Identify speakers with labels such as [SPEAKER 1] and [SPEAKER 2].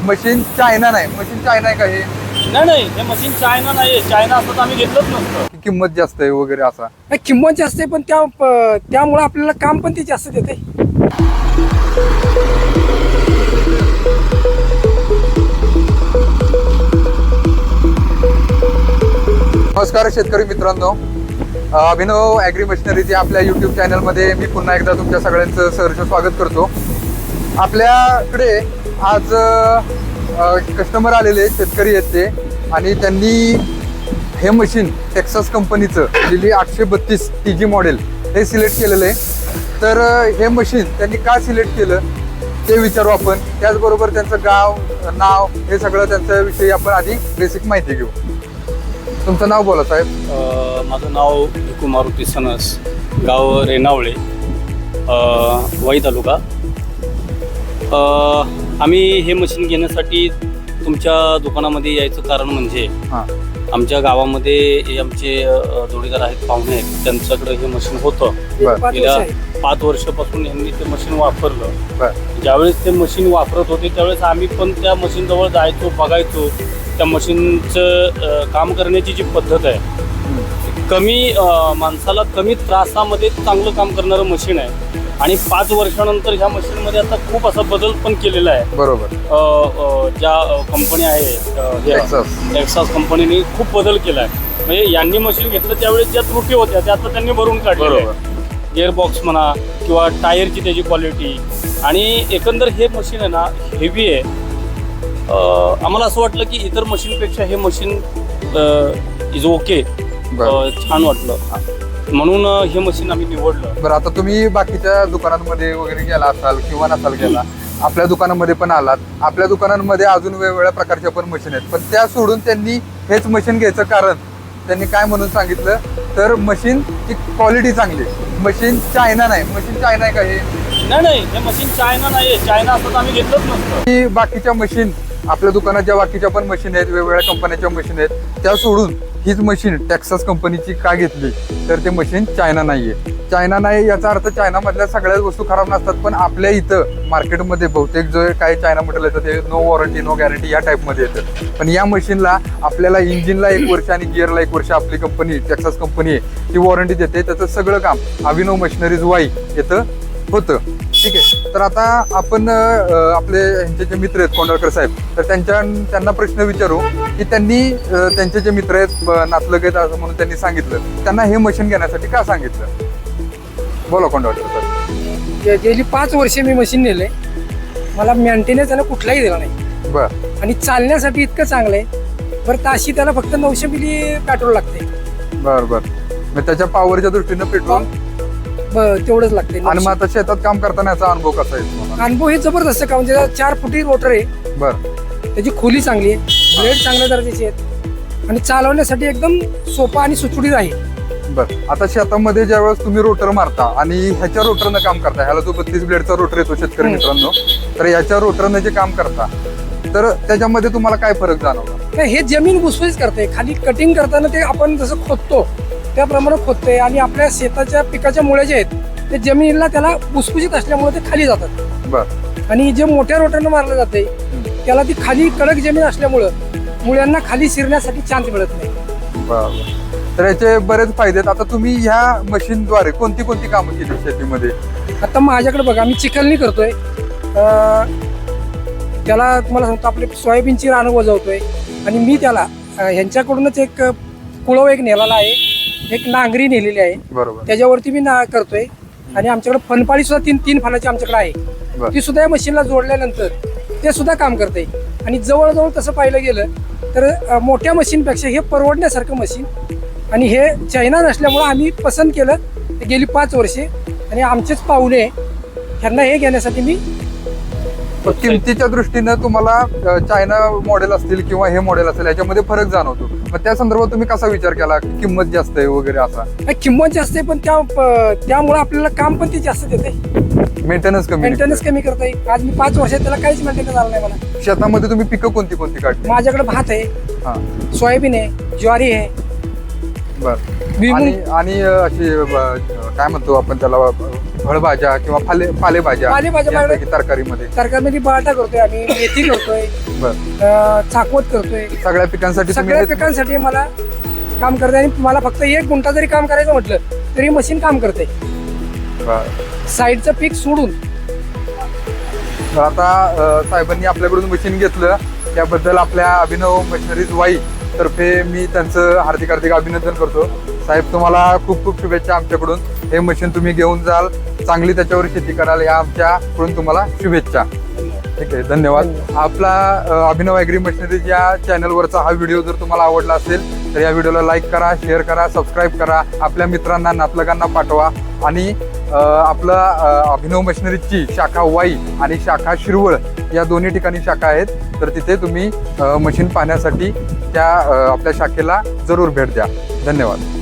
[SPEAKER 1] Machine China नाही, machine China आहे का हे?
[SPEAKER 2] नाही हे मशीन चायना नाही, चायना असतं तर आम्ही घेतलंच नसतं.
[SPEAKER 1] की किंमत जास्त आहे वगैरे असा?
[SPEAKER 3] नाही, किंमत जास्त आहे पण त्यामुळे आपल्याला काम पण ते जास्त देते.
[SPEAKER 1] नमस्कार शेतकरी मित्रांनो, अभिनव ॲग्री मशिनरीच्या आपल्या यूट्यूब चॅनलमध्ये मी पुन्हा एकदा तुमच्या सगळ्यांचं सहर्ष स्वागत करतो. आपल्याकडे आज कस्टमर आलेले शेतकरी आहेत ते, आणि त्यांनी हे मशीन टेक्सास कंपनीचं दिली 832 TG मॉडेल हे सिलेक्ट केलेलं आहे. तर हे मशीन त्यांनी का सिलेक्ट केलं ते विचारू आपण. त्याचबरोबर त्यांचं गाव, नाव हे सगळं त्यांच्याविषयी आपण आधी बेसिक माहिती घेऊ. तुमचं नाव बोला साहेब.
[SPEAKER 2] माझं नाव भिकू मारुती सनस, गाव रेणावळे, वाई तालुका. आम्ही हे मशीन घेण्यासाठी तुमच्या दुकानामध्ये यायचं कारण म्हणजे आमच्या गावामध्ये हे आमचे जोडीदार आहेत, पाहुणे आहेत, त्यांच्याकडे हे मशीन होतं. गेल्या 5 वर्षापासून यांनी ते मशीन वापरलं. ज्यावेळेस ते मशीन वापरत होते त्यावेळेस आम्ही पण त्या मशीन जवळ जायचो, बघायचो. त्या मशीनचं काम करण्याची जी पद्धत आहे, कमी माणसाला कमी त्रासामध्ये चांगलं काम करणारं मशीन आहे. आणि 5 वर्षानंतर ह्या मशीनमध्ये आता खूप असा बदल पण केलेला आहे.
[SPEAKER 1] बरोबर.
[SPEAKER 2] ज्या कंपनी आहे टेक्सास कंपनीने खूप बदल केला आहे. म्हणजे यांनी मशीन घेतलं त्यावेळेस ज्या त्रुटी होत्या त्या आता त्यांनी भरून काढलेल्या आहे. गिअरबॉक्स म्हणा किंवा टायरची त्याची क्वालिटी, आणि एकंदर हे मशीन आहे ना हेवी आहे. आम्हाला असं वाटलं की इतर मशीनपेक्षा हे मशीन इज ओके, छान वाटलं, म्हणून हे मशीन आम्ही निवडलं.
[SPEAKER 1] बरं, आता तुम्ही बाकीच्या दुकानांमध्ये वगैरे गेला असाल किंवा नसाल गेला, आपल्या दुकानामध्ये पण आलात. आपल्या दुकानांमध्ये अजून वेगवेगळ्या प्रकारच्या पण मशीन आहेत, पण त्या सोडून त्यांनी हेच मशीन घ्यायचं कारण त्यांनी काय म्हणून सांगितलं तर मशीनची क्वालिटी चांगली. मशीन चायना नाही, मशीन चायना आहे का हे?
[SPEAKER 2] नाही हे मशीन चायना नाही, चायना असतं तर आम्ही घेतलंच नसतं.
[SPEAKER 1] ही बाकीच्या मशीन आपल्या दुकानात ज्या बाकीच्या पण मशीन आहेत, वेगवेगळ्या कंपन्याच्या मशीन आहेत, त्या सोडून हीच मशीन टेक्सास कंपनीची का घेतली तर ते मशीन चायना नाहीये. चायना नाही याचा अर्थ चायनामधल्या सगळ्याच वस्तू खराब नसतात, पण आपल्या इथं मार्केटमध्ये बहुतेक जो काही चायना मटेरियल येतं ते नो वॉरंटी नो गॅरंटी या टाईपमध्ये येतं. पण या मशीनला आपल्याला इंजिनला 1 वर्ष आणि गिअरला 1 वर्ष आपली कंपनी टेक्सास कंपनी आहे ती वॉरंटी देते. त्याचं सगळं काम अभिनव मशिनरीज वाई येतं होतं. ठीक आहे, तर आता आपण आपले यांचे जे मित्र आहेत कोंडळकर साहेब, तर त्यांना प्रश्न विचारू की त्यांनी त्यांचे जे मित्र आहेत नातलग आहेत असं म्हणून त्यांनी सांगितलं, त्यांना हे मशीन घेण्यासाठी का सांगितलं? बोला कोंडळकर साहेब.
[SPEAKER 3] गेली 5 वर्षे मी मशीन नेले, मला मेंटेनन्स त्याला कुठलाही दिला नाही.
[SPEAKER 1] बरं.
[SPEAKER 3] आणि चालण्यासाठी इतकं चांगलं आहे. बरं, ताशी त्याला फक्त 900 मिली पेट्रोल लागते.
[SPEAKER 1] बरं. मग त्याच्या पॉवरच्या दृष्टीनं पेट्रोल
[SPEAKER 3] तेवढंच लागते.
[SPEAKER 1] आणि मग आता शेतात काम करताना याचा अनुभव कसा आहे तुम्हाला?
[SPEAKER 3] अनुभव हे जबरदस्त का, म्हणजे 4 फुटी रोटर आहे.
[SPEAKER 1] बरं.
[SPEAKER 3] त्याची खोली चांगली आहे, ब्लेड चांगल्या दर्जाची आहेत, आणि चालवण्यासाठी एकदम सोपा आणि सुटसुटीत आहे.
[SPEAKER 1] बरं, आता शेतामध्ये ज्यावेळेस तुम्ही रोटर मारता आणि ह्याच्या रोटरनं काम करता, ह्याला जो 32 ब्लेडचा रोटर येतो शेतकरी मित्रांनो, तर याच्या रोटरनं जे काम करता तर त्याच्यामध्ये तुम्हाला काय फरक जाणवला?
[SPEAKER 3] नाही, हे जमीन भुसभुशीत करते. खाली कटिंग करताना ते आपण जसं खोदतो त्याप्रमाणे खोदते, आणि आपल्या शेताच्या पिकाच्या मुळ्या जे आहेत ते जमिनीला त्याला भुसभुशीत असल्यामुळे ते खाली जातात.
[SPEAKER 1] बरं.
[SPEAKER 3] आणि जे मोठ्या रोटरनं मारलं जाते त्याला ती खाली कडक जमीन असल्यामुळं मुळ्यांना खाली शिरण्यासाठी चान्स मिळत नाही.
[SPEAKER 1] बरं. तर याचे बरेच फायदे आहेत. आता तुम्ही ह्या मशीनद्वारे कोणती कामं केली शेतीमध्ये?
[SPEAKER 3] आता माझ्याकडे बघा, मी चिखलणी करतोय, त्याला तुम्हाला सांगतो आपले सोयाबीनची रानं वजवतोय, आणि मी त्याला ह्यांच्याकडूनच एक कुळव एक नेलेला आहे, एक नांगरी नेलेली आहे.
[SPEAKER 1] बरोबर.
[SPEAKER 3] त्याच्यावरती मी करतोय. आणि आमच्याकडे फनपाळी सुद्धा 3 फनाची आमच्याकडे आहे. ती सुद्धा या मशीनला जोडल्यानंतर ते सुद्धा काम करते. आणि जवळजवळ तसं पाहिलं गेलं तर मोठ्या मशीनपेक्षा हे परवडण्यासारखं मशीन, आणि हे चायना नसल्यामुळं आम्ही पसंत केलं गेली 5 वर्षे. आणि आमचेच पाहुणे ह्यांना हे घेण्यासाठी मी.
[SPEAKER 1] किमतीच्या दृष्टीनं तुम्हाला चायना मॉडेल असतील किंवा हे मॉडेल असेल याच्यामध्ये फरक जाणवतो, मग त्या संदर्भात तुम्ही कसा विचार केला की किंमत जास्त आहे वगैरे असा?
[SPEAKER 3] किंमत जास्त आहे पण त्यामुळे आपल्याला काम पण ते जास्त देते.
[SPEAKER 1] मेंटेनन्स कमी
[SPEAKER 3] करता येईल. आज मी 5 वर्षात त्याला काहीच मेंटेनन्स आलं नाही मला.
[SPEAKER 1] शेतामध्ये तुम्ही पिकं कोणती काढली?
[SPEAKER 3] माझ्याकडे भात आहे, सोयाबीन आहे, ज्वारी आहे.
[SPEAKER 1] बरं.
[SPEAKER 3] भुईमुग
[SPEAKER 1] आणि अशी काय म्हणतो आपण त्याला फळभाज्या किंवा पालेभाज्या
[SPEAKER 3] पालेभाज्या
[SPEAKER 1] यापैकी तरकारीमध्ये
[SPEAKER 3] तरकारीमध्ये बटाटा करतोय आम्ही, मेथी करतोय,
[SPEAKER 1] बर
[SPEAKER 3] चाकवत करतोय.
[SPEAKER 1] सगळ्या पिकांसाठी तुम्ही
[SPEAKER 3] सगळ्या पिकांसाठी मला काम करते आणि मला फक्त 1 गुंठा जरी काम करायचं म्हटलं तरी मशीन काम करते साईडचं पीक सोडून.
[SPEAKER 1] आता साहेबांनी आपल्याकडून मशीन घेतलं त्याबद्दल आपल्या अभिनव मशिनरीज वाई तर्फे मी त्यांचं हार्दिक अभिनंदन करतो. साहेब तुम्हाला खूप खूप शुभेच्छा आमच्याकडून. हे मशीन तुम्ही घेऊन जाल, चांगली त्याच्यावर शेती कराल या आमच्याकडून तुम्हाला शुभेच्छा. ठीक आहे, धन्यवाद. आपला अभिनव ॲग्री मशिनरीज या चॅनलवरचा हा व्हिडिओ जर तुम्हाला आवडला असेल तर या व्हिडिओला लाईक करा, शेअर करा, सबस्क्राईब करा, आपल्या मित्रांना नातलगांना पाठवा आणि आपलं अभिनव मशिनरीजची शाखा वाई आणि शाखा शिरवळ या दोन्ही ठिकाणी शाखा आहेत, तर तिथे तुम्ही मशीन पाहण्यासाठी त्या आपल्या शाखेला जरूर भेट द्या. धन्यवाद.